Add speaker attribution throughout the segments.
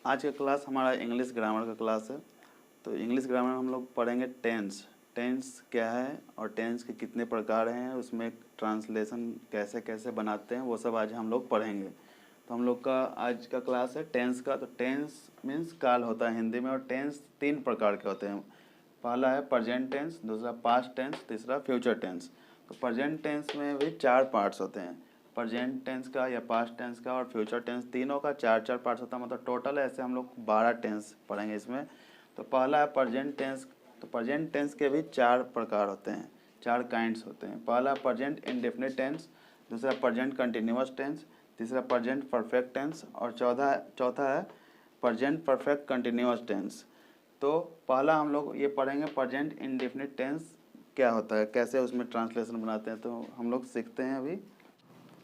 Speaker 1: आज का क्लास हमारा इंग्लिश ग्रामर का क्लास है। तो इंग्लिश ग्रामर में हम लोग पढ़ेंगे टेंस। टेंस क्या है और टेंस के कितने प्रकार हैं, उसमें ट्रांसलेशन कैसे कैसे बनाते हैं, वो सब आज हम लोग पढ़ेंगे। तो हम लोग का आज का क्लास है टेंस का। तो टेंस मीन्स काल होता है हिंदी में, और टेंस 3 प्रकार के होते हैं। पहला है प्रेजेंट टेंस, दूसरा पास्ट टेंस, तीसरा फ्यूचर टेंस। तो प्रेजेंट टेंस में भी 4 पार्ट्स होते हैं। प्रेजेंट टेंस का या पास्ट टेंस का और फ्यूचर टेंस तीनों का 4 पार्ट्स होता है, मतलब टोटल ऐसे हम लोग 12 टेंस पढ़ेंगे इसमें। तो पहला है प्रेजेंट टेंस। तो प्रेजेंट टेंस के भी 4 प्रकार होते हैं, 4 काइंड्स होते हैं। पहला प्रेजेंट इंडेफिनिट टेंस, दूसरा प्रेजेंट कंटिन्यूअस टेंस, तीसरा प्रेजेंट परफेक्ट टेंस और चौथा है प्रेजेंट परफेक्ट कंटिन्यूअस टेंस। तो पहला हम लोग ये पढ़ेंगे प्रेजेंट इंडेफिनिट टेंस क्या होता है, कैसे उसमें ट्रांसलेशन बनाते हैं। तो हम लोग सीखते हैं अभी।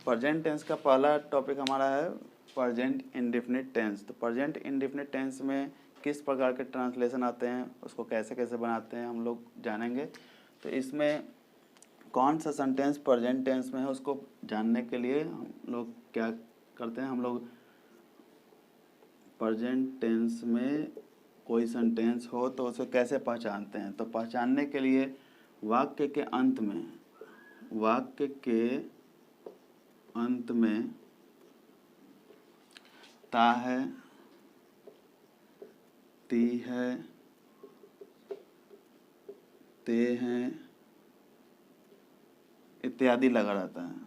Speaker 1: प्रेजेंट टेंस का पहला टॉपिक हमारा है प्रेजेंट इंडेफिनिट टेंस। तो प्रेजेंट इंडेफिनिट टेंस में किस प्रकार के ट्रांसलेशन आते हैं, उसको कैसे कैसे बनाते हैं हम लोग जानेंगे। तो इसमें कौन सा सेंटेंस प्रेजेंट टेंस में है उसको जानने के लिए हम लोग क्या करते हैं, हम लोग प्रेजेंट टेंस में कोई सेंटेंस हो तो उसे कैसे पहचानते हैं। तो पहचानने के लिए वाक्य के अंत में ता है, ती है, ते हैं इत्यादि लगा रहता है।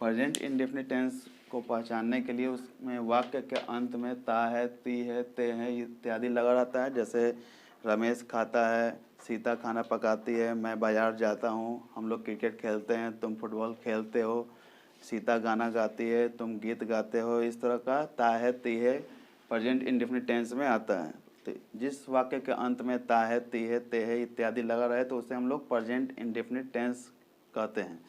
Speaker 1: प्रेजेंट इंडेफिनिट टेंस को पहचानने के लिए उसमें वाक्य के अंत में ता है, ती है, ते हैं इत्यादि लगा रहता है। जैसे रमेश खाता है, सीता खाना पकाती है, मैं बाजार जाता हूँ, हम लोग क्रिकेट खेलते हैं, तुम फुटबॉल खेलते हो, सीता गाना गाती है, तुम गीत गाते हो। इस तरह का ता है, ती है प्रेजेंट इंडेफिनिट टेंस में आता है। तो जिस वाक्य के अंत में ता है, ती है, ते है इत्यादि लगा रहे तो उसे हम लोग प्रेजेंट इंडेफिनिट टेंस कहते हैं।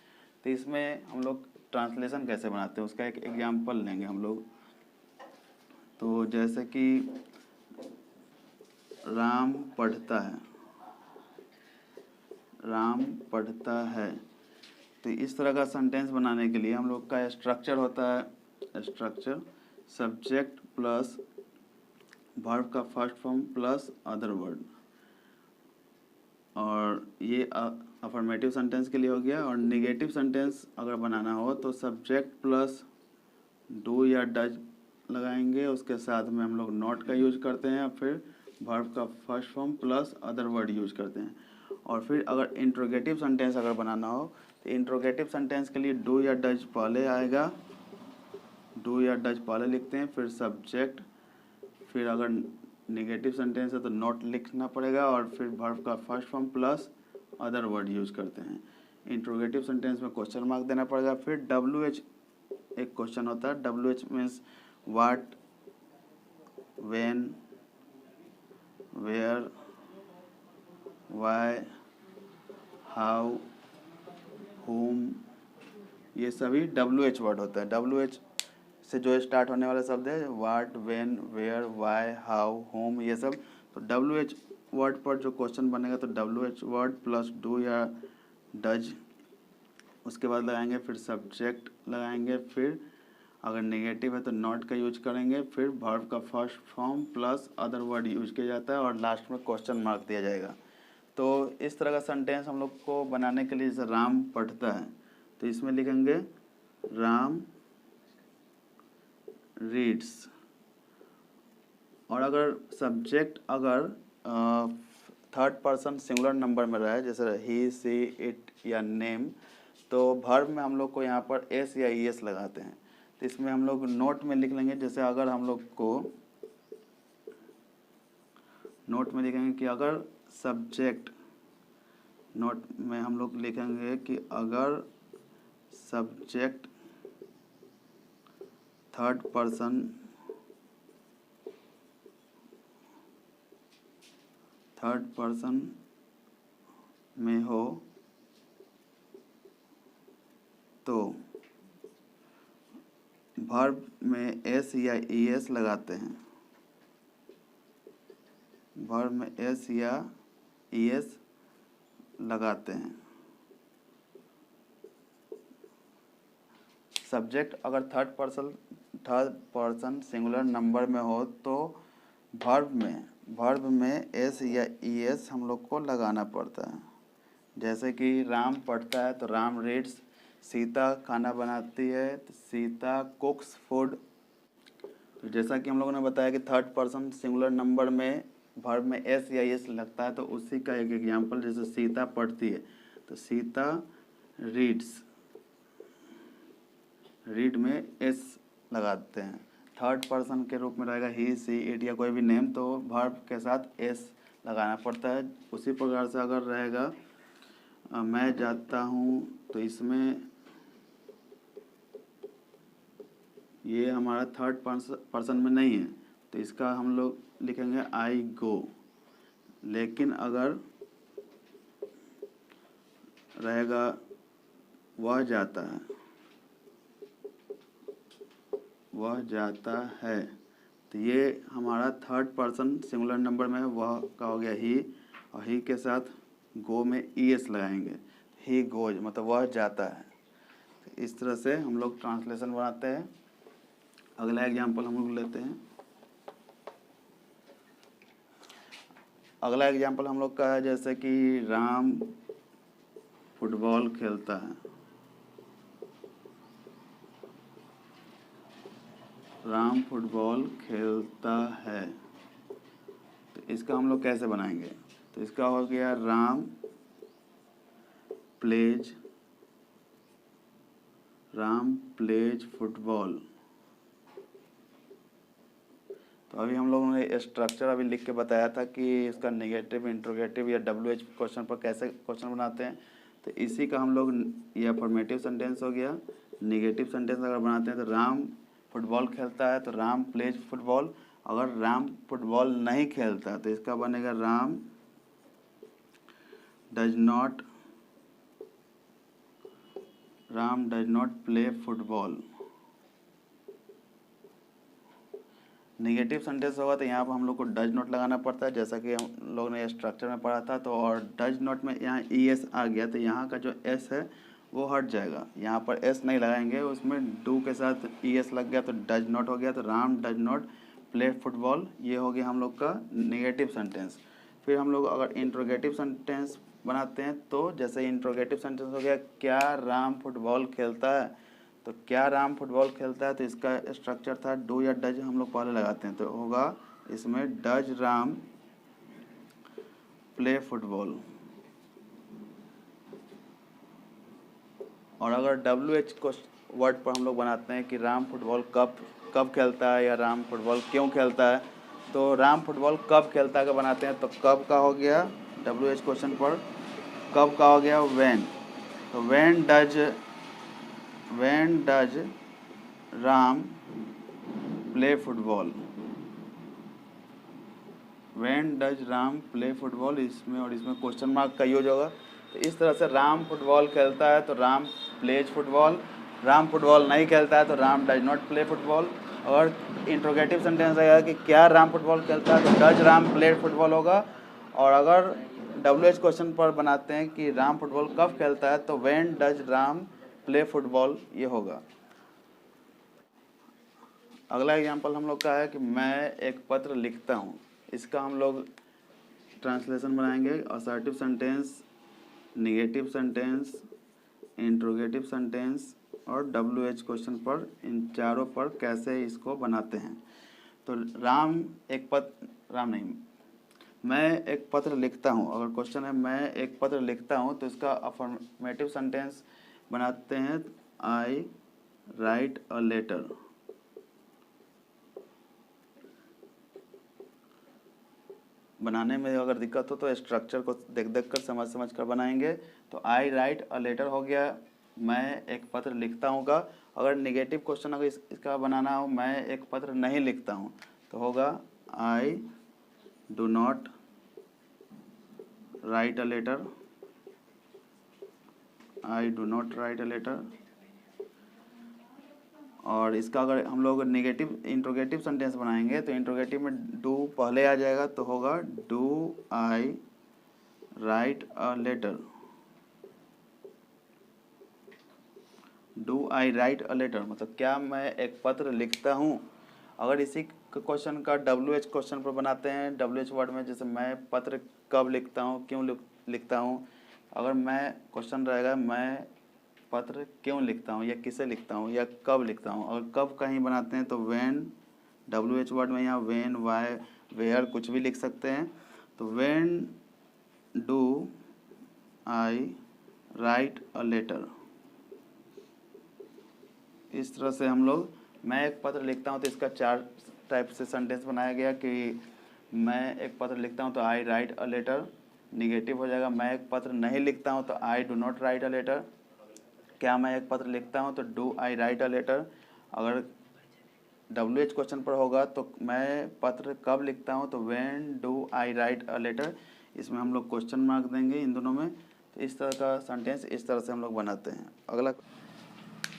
Speaker 1: तो इसमें हम लोग ट्रांसलेशन कैसे बनाते हैं उसका एक एग्जाम्पल लेंगे हम लोग। तो जैसे कि राम पढ़ता है, राम पढ़ता है। तो इस तरह का सेंटेंस बनाने के लिए हम लोग का स्ट्रक्चर होता है, स्ट्रक्चर सब्जेक्ट प्लस वर्ब का first form plus other word. और ये अफर्मेटिव सेंटेंस के लिए हो गया। और नेगेटिव सेंटेंस अगर बनाना हो तो सब्जेक्ट प्लस डू या डज लगाएंगे, उसके साथ में हम लोग नॉट का यूज करते हैं, फिर वर्ब का first form plus other word use करते हैं। और फिर अगर इंट्रोगेटिव सेंटेंस अगर बनाना हो तो इंट्रोगेटिव सेंटेंस के लिए डू या डज पहले आएगा, डू या डज पहले लिखते हैं, फिर सब्जेक्ट, फिर अगर नेगेटिव सेंटेंस है तो नॉट लिखना पड़ेगा, और फिर वर्ब का first form plus other word use करते हैं। इंट्रोगेटिव सेंटेंस में क्वेश्चन मार्क देना पड़ेगा। फिर WH एक क्वेश्चन होता है, WH means what, when, where, why, how, whom, ये सभी WH वर्ड होता है। WH से जो स्टार्ट होने वाले शब्द है what, when, where, why, how, whom, ये सब। तो WH वर्ड पर जो क्वेश्चन बनेगा तो WH वर्ड प्लस डू या डज, उसके बाद लगाएंगे, फिर सब्जेक्ट लगाएंगे, फिर अगर नेगेटिव है तो नॉट का यूज करेंगे, फिर वर्ब का first form plus other word use किया जाता है, और लास्ट में क्वेश्चन मार्क दिया जाएगा। तो इस तरह का सेंटेंस हम लोग को बनाने के लिए, जैसे राम पढ़ता है तो इसमें लिखेंगे राम रीड्स। और अगर सब्जेक्ट अगर थर्ड पर्सन सिंगुलर नंबर में रहे, जैसे ही, सी, इट या नेम, तो वर्ब में हम लोग को यहाँ पर एस या ई एस लगाते हैं। तो इसमें हम लोग नोट में लिख लेंगे, जैसे अगर हम लोग को नोट में लिखेंगे कि अगर सब्जेक्ट, नोट में हम लोग लिखेंगे कि अगर सब्जेक्ट थर्ड पर्सन में हो तो वर्ब में एस या ई एस लगाते हैं, वर्ब में एस या ई एस लगाते हैं। सब्जेक्ट अगर थर्ड पर्सन सिंगुलर नंबर में हो तो वर्ब में एस या ईएस हम लोग को लगाना पड़ता है। जैसे कि राम पढ़ता है तो राम रीड्स, सीता खाना बनाती है तो सीता कुक्स फूड। तो जैसा कि हम लोगों ने बताया कि थर्ड पर्सन सिंगुलर नंबर में वर्ब में एस या एस लगता है, तो उसी का एक एग्जांपल जैसे सीता पढ़ती है तो सीता रीड्स, रीड में एस लगाते हैं। थर्ड पर्सन के रूप में रहेगा ही, सी, इट या कोई भी नेम, तो वर्ब के साथ एस लगाना पड़ता है। उसी प्रकार से अगर रहेगा मैं जाता हूँ तो इसमें ये हमारा थर्ड पर्सन में नहीं है तो इसका हम लोग लिखेंगे आई गो। लेकिन अगर रहेगा वह जाता है, वह जाता है, तो ये हमारा थर्ड पर्सन सिंगुलर नंबर में है, वह का हो गया ही, और ही के साथ गो में ई एस लगाएंगे, ही गोज मतलब वह जाता है। तो इस तरह से हम लोग ट्रांसलेशन बनाते हैं। अगला एग्जाम्पल हम लोग लेते हैं। अगला एग्जाम्पल हम लोग का है जैसे कि राम फुटबॉल खेलता है। राम फुटबॉल खेलता है, तो इसका हम लोग कैसे बनाएंगे? तो इसका हो गया राम प्लेज फुटबॉल। तो अभी हम लोगों ने स्ट्रक्चर अभी लिख के बताया था कि इसका नेगेटिव, इंट्रोगेटिव या WH क्वेश्चन पर कैसे क्वेश्चन बनाते हैं। तो इसी का हम लोग, ये अफर्मेटिव सेंटेंस हो गया। नेगेटिव सेंटेंस अगर बनाते हैं तो राम फुटबॉल खेलता है तो राम प्लेज फुटबॉल। अगर राम फुटबॉल नहीं खेलता तो इसका बनेगा Ram does not play football. Negative sentence होगा तो यहाँ पर हम लोग को डज नॉट लगाना पड़ता है, जैसा कि हम लोग ने स्ट्रक्चर में पढ़ा था। तो और डज नॉट में यहाँ ई एस आ गया तो यहाँ का जो एस है वो हट जाएगा, यहाँ पर एस नहीं लगाएंगे, उसमें डू के साथ ई एस लग गया तो डज नॉट हो गया। तो Ram does not play football, ये हो गया हम लोग का नेगेटिव सेंटेंस। फिर हम लोग अगर इंट्रोगेटिव सेंटेंस बनाते हैं तो जैसे इंट्रोगेटिव सेंटेंस हो गया क्या राम फुटबॉल खेलता है, तो क्या राम फुटबॉल खेलता है, तो इसका स्ट्रक्चर था डू या डज हम लोग पहले लगाते हैं, तो होगा इसमें डज राम प्ले फुटबॉल। और अगर WH वर्ड पर हम लोग बनाते हैं कि राम फुटबॉल कब खेलता है या राम फुटबॉल क्यों खेलता है, तो राम फुटबॉल कब खेलता है का बनाते हैं, तो कब का हो गया WH क्वेश्चन पर, कब का हो गया व्हेन। तो when does Ram play football, when does Ram play football, इसमें और इसमें क्वेश्चन मार्क का यूज होगा। तो इस तरह से राम फुटबॉल खेलता है तो Ram plays football, Ram football नहीं खेलता है तो Ram does not play football. और इंट्रोगेटिव सेंटेंस आएगा कि क्या राम फुटबॉल खेलता है तो डज राम प्ले फुटबॉल होगा। और अगर WH क्वेश्चन पर बनाते हैं कि राम फुटबॉल कब खेलता है तो when does Ram play football, ये होगा। अगला एग्जाम्पल हम लोग का है कि मैं एक पत्र लिखता हूँ। इसका हम लोग ट्रांसलेशन बनाएंगे। Assertive sentence, negative sentence, interrogative sentence और WH क्वेश्चन पर, इन चारों पर कैसे इसको बनाते हैं। तो मैं एक पत्र लिखता हूँ। अगर क्वेश्चन है मैं एक पत्र लिखता हूँ तो इसका अफर्मेटिव सेंटेंस बनाते हैं आई राइट अ लेटर। बनाने में अगर दिक्कत हो तो स्ट्रक्चर को देख कर समझ कर बनाएंगे। तो आई राइट अ लेटर हो गया मैं एक पत्र लिखता हूँ का। अगर नेगेटिव क्वेश्चन अगर इसका बनाना हो मैं एक पत्र नहीं लिखता हूँ तो होगा I do not write a letter, I do not write a letter. और इसका अगर हम लोग नेगेटिव इंट्रोगेटिव सेंटेंस बनाएंगे तो इंट्रोगेटिव में डू पहले आ जाएगा तो होगा do I write a letter, do I write a letter, मतलब क्या मैं एक पत्र लिखता हूँ। अगर इसी क्वेश्चन का WH क्वेश्चन पर बनाते हैं, WH वर्ड में, जैसे मैं पत्र कब लिखता हूँ, क्यों लिखता हूँ। अगर मैं क्वेश्चन रहेगा मैं पत्र क्यों लिखता हूँ या किसे लिखता हूँ या कब लिखता हूँ। अगर कब कहीं बनाते हैं तो व्हेन, WH वर्ड में यहाँ व्हेन, वाई, वेयर कुछ भी लिख सकते हैं। तो when do I write a letter, इस तरह से हम लोग, मैं एक पत्र लिखता हूँ तो इसका 4 टाइप से सेंटेंस बनाया गया कि मैं एक पत्र लिखता हूँ तो I write a letter, negative हो जाएगा। मैं एक पत्र नहीं लिखता हूँ तो I do not write a letter. क्या मैं एक पत्र लिखता हूँ तो do I write a letter. अगर WH क्वेश्चन पर होगा तो मैं पत्र कब लिखता हूँ तो when do I write a letter. इसमें हम लोग क्वेश्चन मार्क देंगे इन दोनों में। तो इस तरह का सेंटेंस इस तरह से हम लोग बनाते हैं।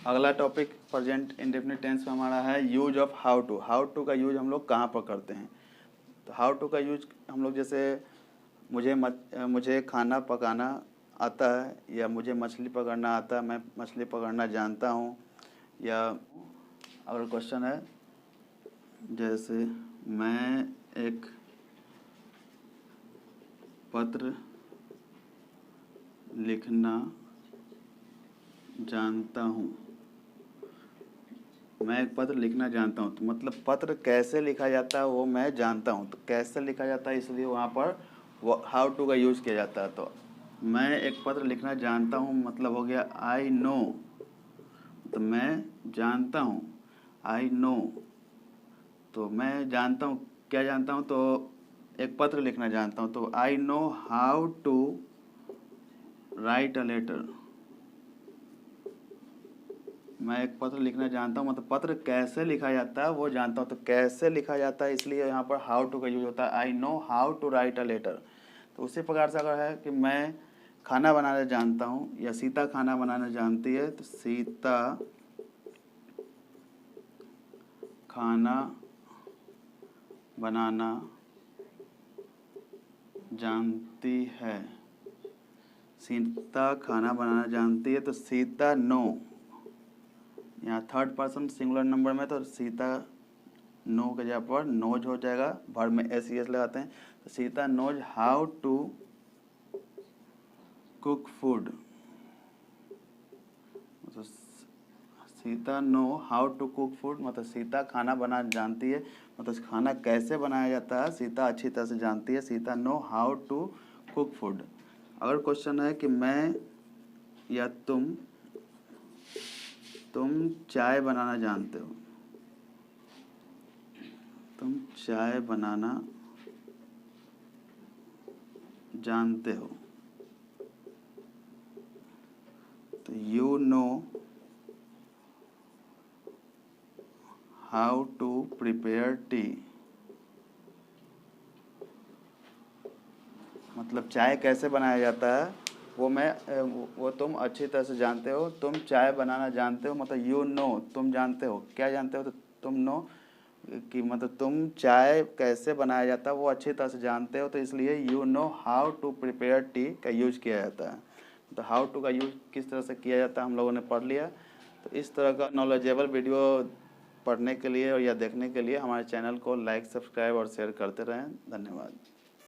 Speaker 1: अगला टॉपिक प्रेजेंट इंडेफिनिट टेंस में हमारा है use of how to. How to का यूज हम लोग कहाँ पर करते हैं। तो हाउ टू का यूज हम लोग, जैसे मुझे खाना पकाना आता है, या मुझे मछली पकड़ना आता है, मैं मछली पकड़ना जानता हूँ। या अगर क्वेश्चन है जैसे मैं एक पत्र लिखना जानता हूँ, मैं एक पत्र लिखना जानता हूँ, तो मतलब पत्र कैसे लिखा जाता है वो मैं जानता हूँ। तो कैसे लिखा जाता है इसलिए वहाँ पर वो हाउ टू का यूज़ किया जाता है। तो मैं एक पत्र लिखना जानता हूँ मतलब हो गया आई नो, तो मैं जानता हूँ, आई नो। तो मैं जानता हूँ, क्या जानता हूँ, तो एक पत्र लिखना जानता हूँ। तो I know how to write a letter, मैं एक पत्र लिखना जानता हूँ मतलब पत्र कैसे लिखा जाता है वो जानता हूँ। तो कैसे लिखा जाता है इसलिए यहाँ पर हाउ टू का यूज होता है। I know how to write a letter. तो उसी प्रकार से अगर है कि मैं खाना बनाना जानता हूँ या सीता खाना बनाना जानती है, तो सीता खाना बनाना जानती है, सीता खाना बनाना जानती है। तो सीता नो, यहाँ थर्ड पर्सन सिंगुलर नंबर में, तो सीता नो के जगह पर नोज हो जाएगा, वर्ब में एस लगाते हैं। तो Sita knows how to cook food, तो Sita know how to cook food मतलब सीता खाना बनाना जानती है, मतलब खाना कैसे बनाया जाता है सीता अच्छी तरह से जानती है। Sita know how to cook food. अगर क्वेश्चन है कि मैं या तुम चाय बनाना जानते हो, तुम चाय बनाना जानते हो, तो you know how to prepare tea, मतलब चाय कैसे बनाया जाता है वो तुम अच्छी तरह से जानते हो। तुम चाय बनाना जानते हो मतलब यू नो, तुम जानते हो, क्या जानते हो, तो तुम नो कि मतलब तुम चाय कैसे बनाया जाता है वो अच्छी तरह से जानते हो। तो इसलिए you know how to prepare tea का यूज किया जाता है। तो हाउ टू का यूज किस तरह से किया जाता है हम लोगों ने पढ़ लिया। तो इस तरह का नॉलेजेबल वीडियो पढ़ने के लिए और या देखने के लिए हमारे चैनल को लाइक, सब्सक्राइब और शेयर करते रहें। धन्यवाद।